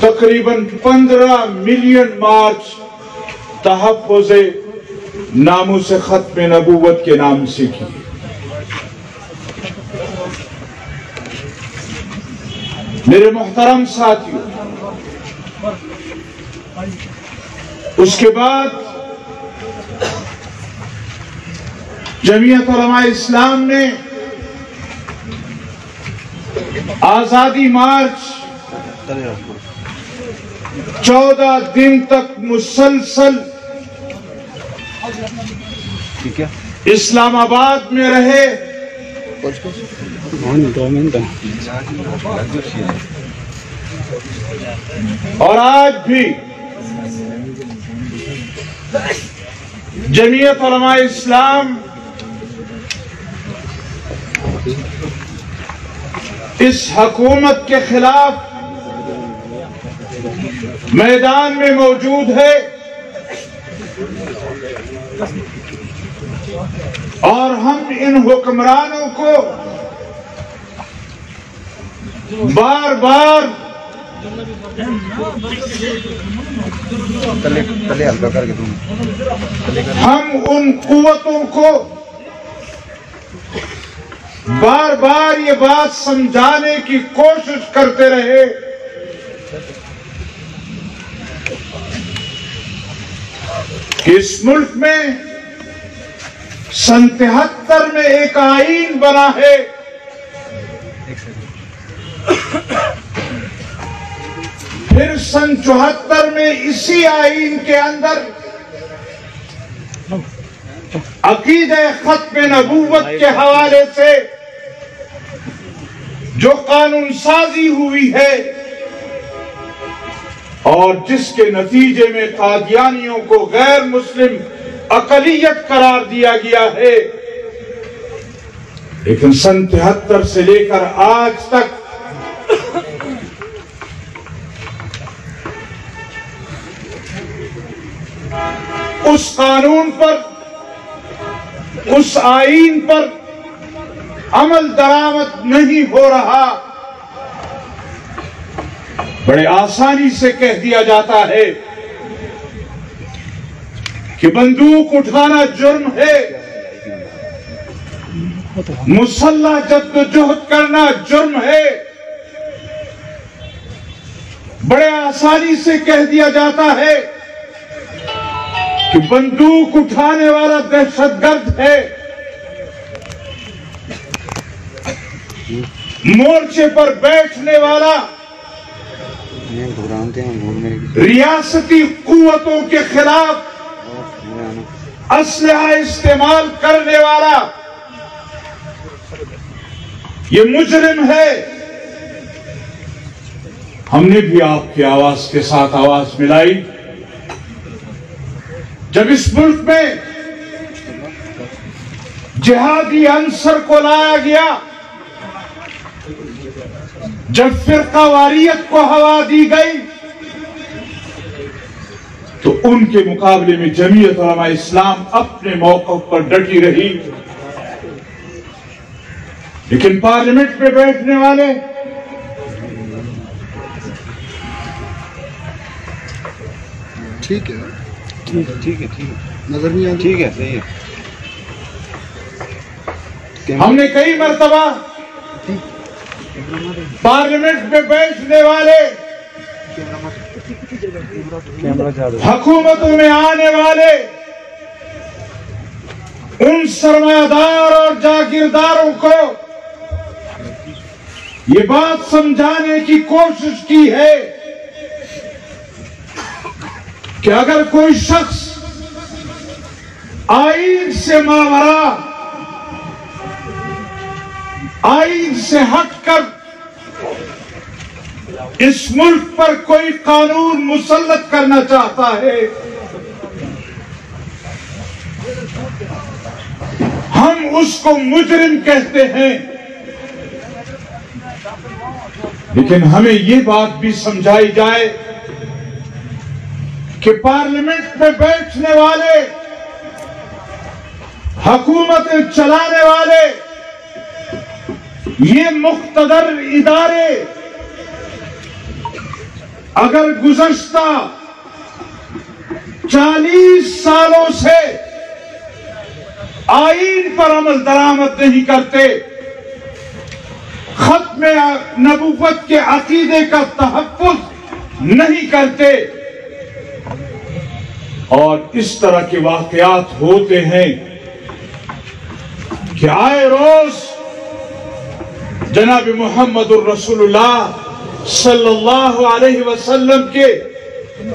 تقریباً 15 ملین مارچ تحفظ ناموس ختم نبوت کے نام سے کی. میرے محترم ساتھیوں، اس کے بعد جمعیت علماء اسلام نے آزادی مارچ 14 دن تک مسلسل اسلام آباد میں رہے، اور آج بھی جمعیت علماء اسلام اس حکومت کے خلاف میدان میں موجود ہے، اور ہم ان حکمرانوں کو بار بار ہم ان قوتوں کو بار بار یہ بات سمجھانے کی کوشش کرتے رہے کہ اس ملک میں سن 73 میں ایک آئین بنا ہے، پھر سن 74 میں اسی آئین کے اندر عقیدہ ختم نبوت کے حوالے سے جو قانون سازی ہوئی ہے، اور جس کے نتیجے میں قادیانیوں کو غیر مسلم اقلیت قرار دیا گیا ہے، لیکن سن 73 سے لے کر آج تک اس قانون پر، اس آئین پر عمل درآمد نہیں ہو رہا. بڑے آسانی سے کہہ دیا جاتا ہے کہ بندوق اٹھانا جرم ہے، مسلح جدوجہد کرنا جرم ہے. بڑے آسانی سے کہہ دیا جاتا ہے کہ بندوق اٹھانے والا دہشت گرد ہے، مورچے پر بیٹھنے والا ریاستی قوتوں کے خلاف اسلحہ استعمال کرنے والا یہ مجرم ہے. ہم نے بھی آپ کی آواز کے ساتھ آواز ملائی جب اس ملک میں جہادی عنصر کو لایا گیا، جب فرقہ واریت کو ہوا دی گئی، تو ان کے مقابلے میں جمعیت علماء اسلام اپنے موقف پر ڈٹی رہی. لیکن پارلیمنٹ میں بیٹھنے والے ٹھیک ہے نظر نہیں آتی، ٹھیک ہے، صحیح ہے. ہم نے کئی مرتبہ پارلیمنٹ میں بیٹھنے والے، حکومتوں میں آنے والے ان سرمایہ دار اور جاگیرداروں کو یہ بات سمجھانے کی کوشش کی ہے کہ اگر کوئی شخص آئین سے ماورا، آئین سے ہٹ کر اس ملک پر کوئی قانون مسلط کرنا چاہتا ہے، ہم اس کو مجرم کہتے ہیں. لیکن ہمیں یہ بات بھی سمجھائی جائے کہ پارلیمنٹ میں بیٹھنے والے، حکومتیں چلانے والے، یہ مقتدر ادارے اگر گزشتہ 40 سالوں سے آئین پر عمل درآمد نہیں کرتے، ختم نبوت کے عقیدے کا تحفظ نہیں کرتے، اور اس طرح کے واقعات ہوتے ہیں کہ آئے روز جناب محمد الرسول اللہ صلی اللہ علیہ وسلم کے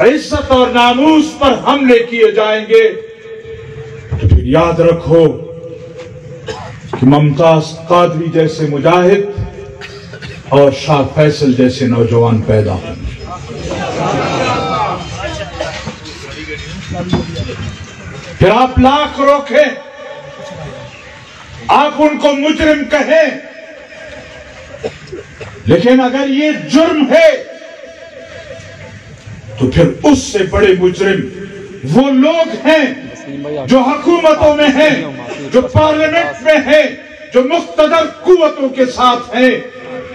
عزت اور ناموس پر حملے کیے جائیں گے، تو پھر یاد رکھو کہ ممتاز قادری جیسے مجاہد اور شاہ فیصل جیسے نوجوان پیدا ہوں۔ پھر آپ لاکھ روکیں، آپ ان کو مجرم کہیں، لیکن اگر یہ جرم ہے تو پھر اس سے بڑے مجرم وہ لوگ ہیں جو حکومتوں میں ہیں، جو پارلیمنٹ میں ہیں، جو مقتدر قوتوں کے ساتھ ہیں،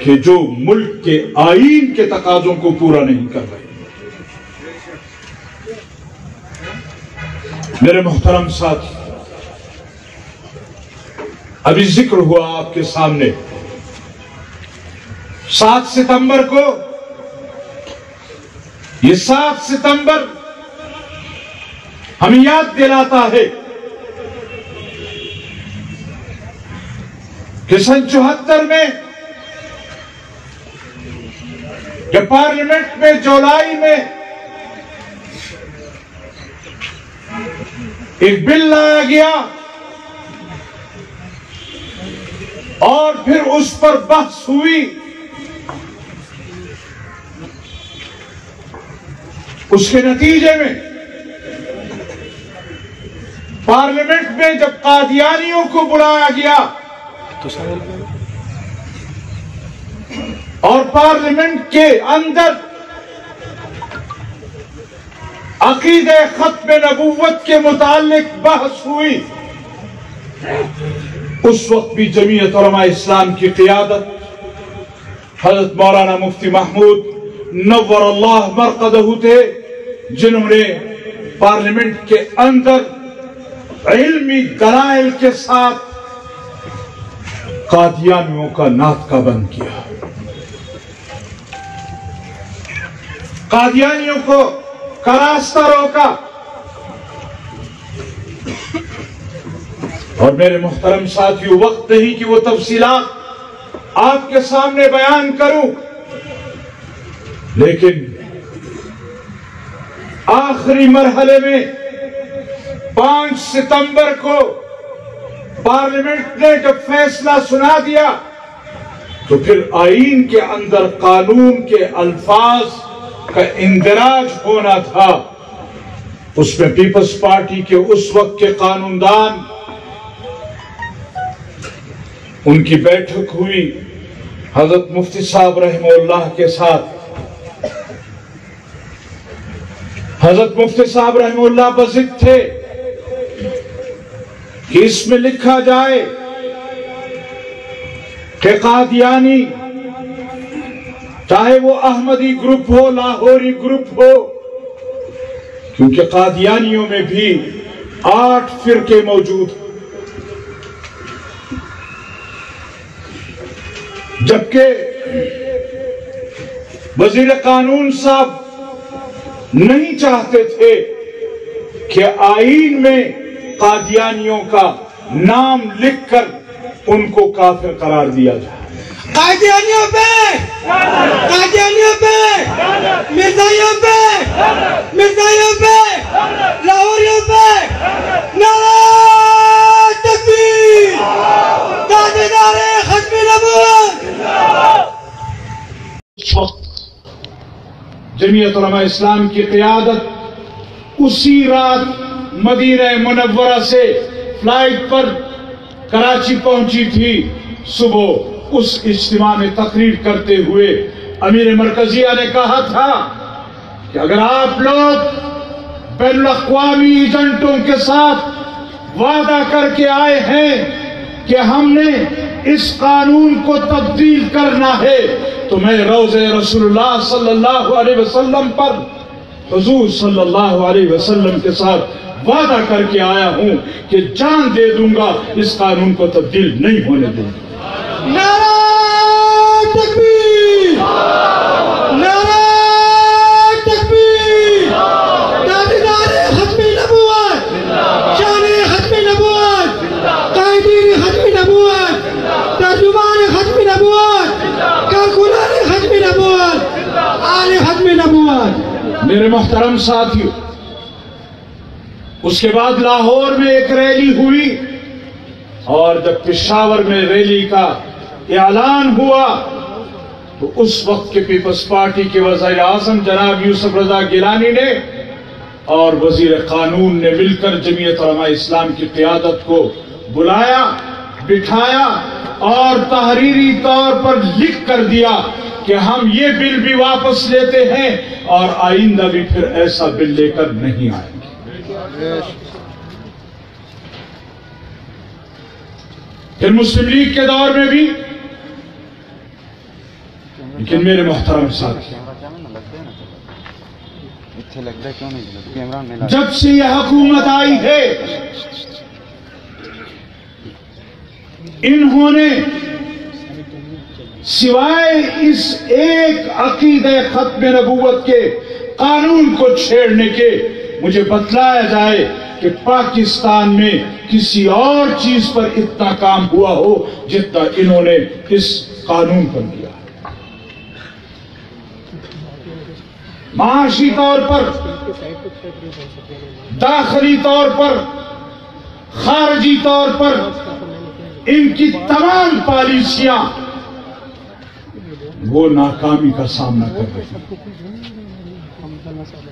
کہ جو ملک کے آئین کے تقاضوں کو پورا نہیں کر رہے۔ میرے محترم ساتھی، ابھی ذکر ہوا آپ کے سامنے 7 ستمبر کو، یہ 7 ستمبر ہمیں یاد دلاتا ہے کہ سن 74 میں کہ پارلیمنٹ میں جولائی میں ایک بل لایا گیا اور پھر اس پر بحث ہوئی، اس کے نتیجے میں پارلیمنٹ میں جب قادیانیوں کو بلایا گیا اور پارلیمنٹ کے اندر عقیدہ ختم نبوت کے متعلق بحث ہوئی، اس وقت بھی جمعیت علماء اسلام کی قیادت حضرت مولانا مفتی محمود نور اللہ مرقدہ تھے، جنہوں نے پارلیمنٹ کے اندر علمی دلائل کے ساتھ قادیانیوں کا ناطقہ بند کیا، قادیانیوں کو کا راستہ روکا۔ اور میرے محترم ساتھیو، وقت نہیں کہ وہ تفصیلات آپ کے سامنے بیان کروں، لیکن آخری مرحلے میں 5 ستمبر کو پارلیمنٹ نے جب فیصلہ سنا دیا تو پھر آئین کے اندر قانون کے الفاظ کا اندراج ہونا تھا۔ اس میں پیپلز پارٹی کے اس وقت کے قانون دان، ان کی بیٹھک ہوئی حضرت مفتی صاحب رحمہ اللہ کے ساتھ۔ حضرت مفتی صاحب رحمہ اللہ بضد تھے کہ اس میں لکھا جائے کہ قادیانی، چاہے وہ احمدی گروپ ہو، لاہوری گروپ ہو، کیونکہ قادیانیوں میں بھی 8 فرقے موجود ہیں، جبکہ وزیر قانون صاحب نہیں چاہتے تھے کہ آئین میں قادیانیوں کا نام لکھ کر ان کو کافر قرار دیا جائے۔ قادیانیوں پہ، قادیانیوں پہ، مرزائیوں پہ، مرزائیوں پہ، لاہوریوں پہ، نعرہ تکبیر، تاجدار ختم نبوت۔ اس وقت جمعیت علماء اسلام کی قیادت اسی رات مدینہ منورہ سے فلائٹ پر کراچی پہنچی تھی۔ صبح اس اجتماع میں تقریر کرتے ہوئے امیر مرکزیہ نے کہا تھا کہ اگر آپ لوگ بین الاقوامی ایجنٹوں کے ساتھ وعدہ کر کے آئے ہیں کہ ہم نے اس قانون کو تبدیل کرنا ہے تو میں روضہ رسول اللہ صلی اللہ علیہ وسلم پر حضور صلی اللہ علیہ وسلم کے ساتھ وعدہ کر کے آیا ہوں کہ جان دے دوں گا اس قانون کو تبدیل نہیں ہونے دوں گا۔ نعرہ تکبیر، نعرہ تکبیر، تاجدار ختم نبوت، شان ختم نبوت، قائدین ختم نبوت، ترجمان ختم نبوت، کارکنان ختم نبوت، آل ختم نبوت۔ میرے محترم ساتھیو، اس کے بعد لاہور میں ایک ریلی ہوئی، اور جب پشاور میں ریلی کا اعلان ہوا تو اس وقت کے پیپلز پارٹی کے وزیر اعظم جناب یوسف رضا گیلانی نے اور وزیر قانون نے مل کر جمعیت علماء اسلام کی قیادت کو بلایا، بٹھایا اور تحریری طور پر لکھ کر دیا کہ ہم یہ بل بھی واپس لیتے ہیں اور آئندہ بھی پھر ایسا بل لے کر نہیں آئیں گے۔ پھر مسلم لیگ کے دور میں بھی، لیکن میرے محترم ساتھی، جب سے یہ حکومت آئی ہے انہوں نے سوائے اس ایک عقیدہ ختم نبوت کے قانون کو چھیڑنے کے مجھے بتلایا جائے کہ پاکستان میں کسی اور چیز پر اتنا کام ہوا ہو جتنا انہوں نے اس قانون پر کیا۔ معاشی طور پر، داخلی طور پر، خارجی طور پر ان کی تمام پالیسیاں وہ ناکامی کا سامنا کر رہی ہیں۔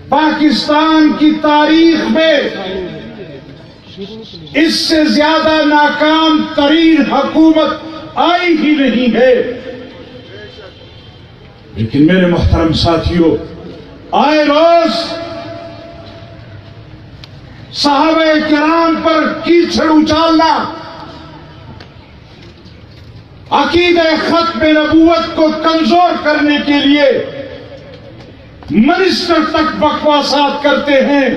پاکستان کی تاریخ میں اس سے زیادہ ناکام ترین حکومت آئی ہی نہیں ہے۔ لیکن میرے محترم ساتھیوں، آئے روز صحابہ کرام پر کیچڑ اچالنا، عقیدہ ختم نبوت کو کمزور کرنے کے لیے منسٹر تک بکواسات کرتے ہیں۔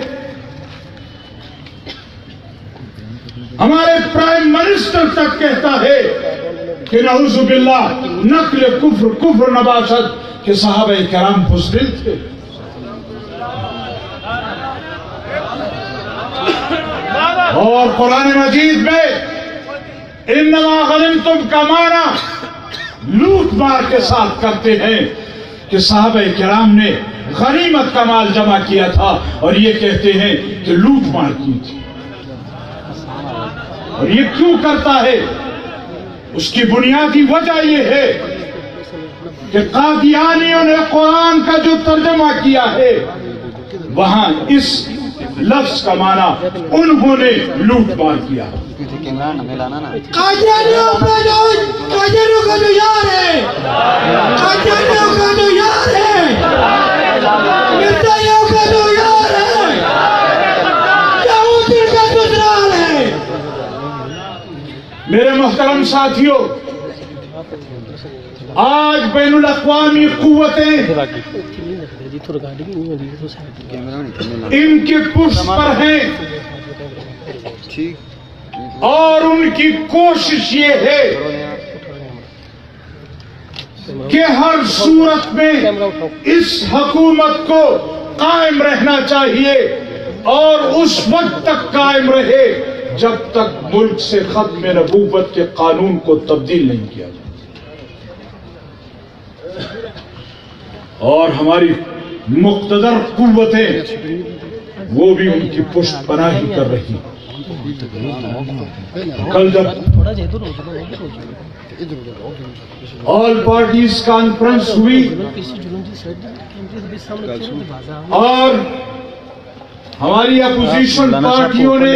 ہمارے پرائم منسٹر تک کہتا ہے کہ نعوذ باللہ نقل کفر نباشد کہ صحابہ کرام بزدل تھے۔ اور قرآن مجید میں انما غنمتم کا معنی لوٹ مار کے ساتھ کرتے ہیں کہ صحابہ کرام نے غنیمت کا مال جمع کیا تھا اور یہ کہتے ہیں کہ لوٹ مار کی تھی۔ اور یہ کیوں کرتا ہے؟ اس کی بنیادی وجہ یہ ہے کہ قادیانیوں نے قرآن کا جو ترجمہ کیا ہے وہاں اس لفظ کا معنی انہوں نے لوٹ مار کیا۔ قادیانیوں کا جو یار ہے، قادیانیوں کا جو یار ہے، مرزائیوں کا جو یار ہے، یہودی کا دشمن ہے۔ میرے محترم ساتھیوں، آج بین الاقوامی قوتیں ان کے پشت پر ہیں اور ان کی کوشش یہ ہے کہ ہر صورت میں اس حکومت کو قائم رہنا چاہیے اور اس وقت تک قائم رہے جب تک ملک سے ختم نبوت کے قانون کو تبدیل نہیں کیا جائے۔ اور ہماری مقتدر قوتیں وہ بھی ان کی پشت پناہی کر رہی ہیں۔ کل جب آل پارٹیز کانفرنس ہوئی اور ہماری اپوزیشن پارٹیوں نے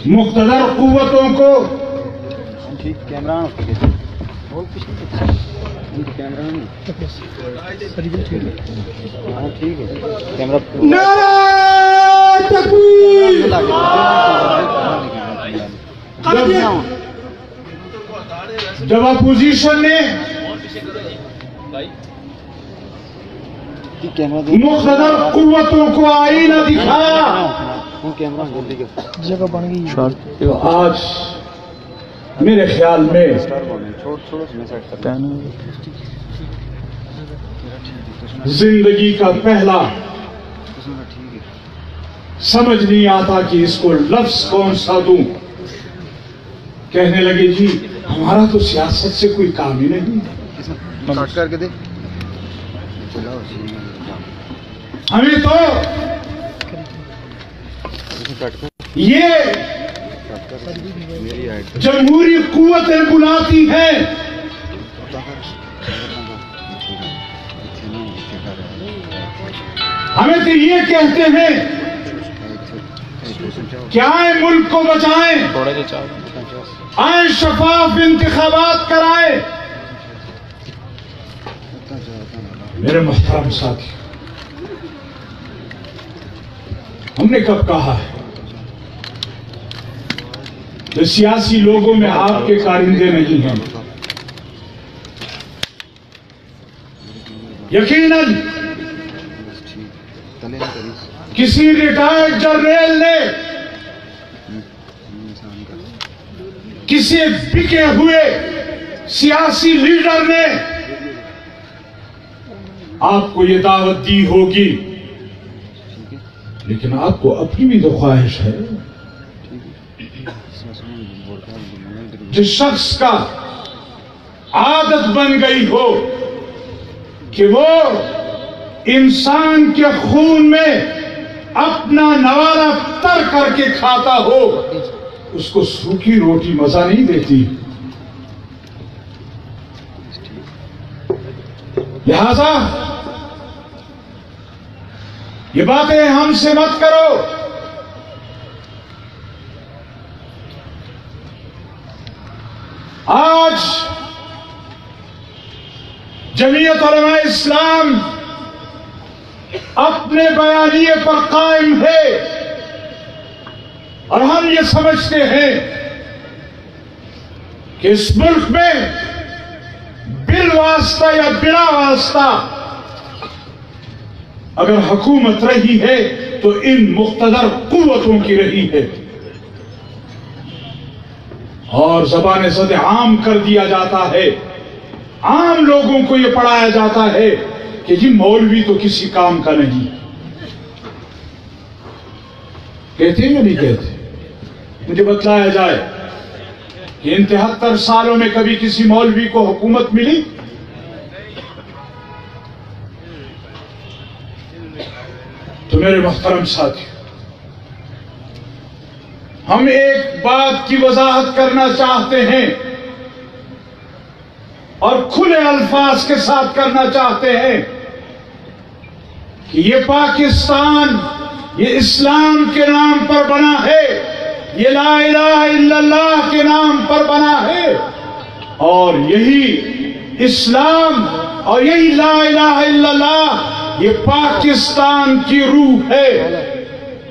مقتدر قوتوں کو نعرہ تکبیر جب اپوزیشن نے مقتدر قوتوں کو آئینہ دکھایا تو آج میرے خیال میں زندگی کا پہلا سمجھ نہیں آتا کہ اس کو لفظ کون سا دوں. کہنے لگے جی ہمارا تو سیاست سے کوئی کام ہی نہیں. ہمیں تو یہ جمہوری قوتیں بلاتی ہیں. ہمیں تو یہ کہتے ہیں کہ آئیں ملک کو بچائیں, آئیں شفاف انتخابات کرائیں. میرے محترم ساتھی, ہم نے کب کہا ہے کہ سیاسی لوگوں میں آپ کے کارندے نہیں ہیں؟ یقیناً کسی ریٹائرڈ جنرل نے, کسی بکے ہوئے سیاسی لیڈر نے آپ کو یہ دعوت دی ہوگی, لیکن آپ کو اپنی بھی تو خواہش ہے. جس شخص کا عادت بن گئی ہو کہ وہ انسان کے خون میں اپنا نوالہ تر کر کے کھاتا ہو, اس کو سوکھی روٹی مزہ نہیں دیتی. لہذا یہ باتیں ہم سے مت کرو. آج جمعیت علماء اسلام اپنے بیانیے پر قائم ہے, اور ہم یہ سمجھتے ہیں کہ اس ملک میں بالواسطہ یا بلا واسطہ اگر حکومت رہی ہے تو ان مقتدر قوتوں کی رہی ہے, اور زبان زد عام کر دیا جاتا ہے. عام لوگوں کو یہ پڑھایا جاتا ہے کہ جی مولوی تو کسی کام کا نہیں. کہتے ہیں یا نہیں کہتے؟ مجھے بتلایا جائے کہ ان 73 سالوں میں کبھی کسی مولوی کو حکومت ملی؟ تو میرے محترم ساتھی, ہم ایک بات کی وضاحت کرنا چاہتے ہیں اور کھلے الفاظ کے ساتھ کرنا چاہتے ہیں کہ یہ پاکستان یہ اسلام کے نام پر بنا ہے, یہ لا الہ الا اللہ کے نام پر بنا ہے, اور یہی اسلام اور یہی لا الہ الا اللہ یہ پاکستان کی روح ہے.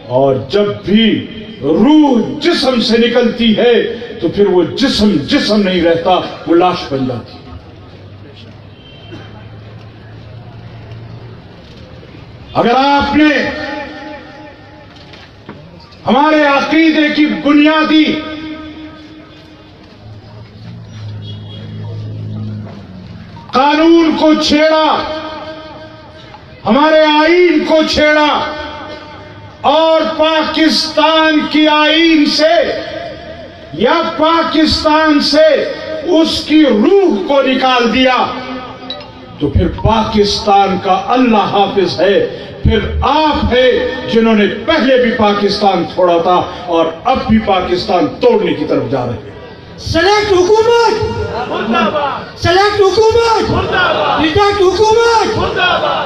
اور جب بھی روح جسم سے نکلتی ہے تو پھر وہ جسم نہیں رہتا, وہ لاش بن جاتی ہے. اگر آپ نے ہمارے عقیدے کی بنیادی قانون کو چھیڑا, ہمارے آئین کو چھیڑا, اور پاکستان کی آئین سے یا پاکستان سے اس کی روح کو نکال دیا, تو پھر پاکستان کا اللہ حافظ ہے, پھر آپ ہے جنہوں نے پہلے بھی پاکستان چھوڑا تھا اور اب بھی پاکستان توڑنے کی طرف جا رہے ہیں. سلیکٹ حکومت, سلیکٹ حکومت, ریٹیکٹ حکومت,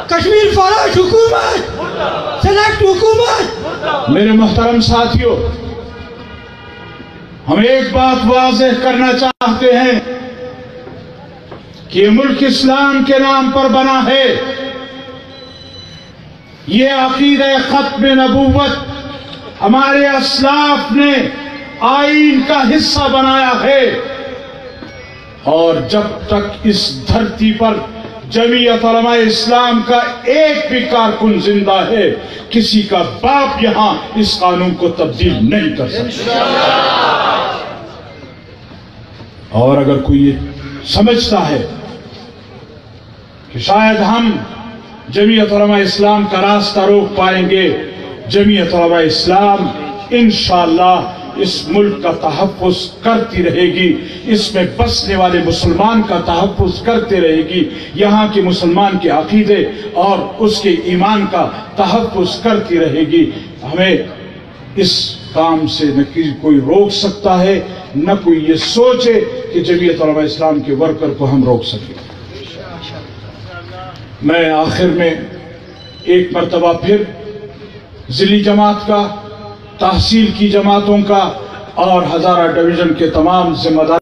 کشمیر فوراج حکومت, سلیکٹ حکومت. میرے محترم ساتھیوں, ہم ایک بات واضح کرنا چاہتے ہیں کہ یہ ملک اسلام کے نام پر بنا ہے. یہ عقیدہ ختم نبوت ہمارے اسلاف نے آئین کا حصہ بنایا ہے، اور جب تک اس دھرتی پر جمعیت علماء اسلام کا ایک بھی کارکن زندہ ہے، کسی کا باپ یہاں اس قانون کو تبدیل نہیں کر سکتا۔ اور اگر کوئی یہ سمجھتا ہے کہ شاید ہم جمعیت علماء اسلام کا راستہ روک پائیں گے، جمعیت علماء اسلام انشاءاللہ اس ملک کا تحفظ کرتی رہے گی، اس میں بسنے والے مسلمان کا تحفظ کرتے رہے گی، یہاں کے مسلمان کے عقیدے اور اس کے ایمان کا تحفظ کرتی رہے گی۔ ہمیں اس کام سے نہ کوئی روک سکتا ہے، نہ کوئی یہ سوچے کہ جمعیت علماء اسلام کے ورکر کو ہم روک سکیں۔ میں آخر میں ایک مرتبہ پھر ضلعی جماعت کا، تحصیل کی جماعتوں کا اور ہزارہ ڈویژن کے تمام ذمہ دار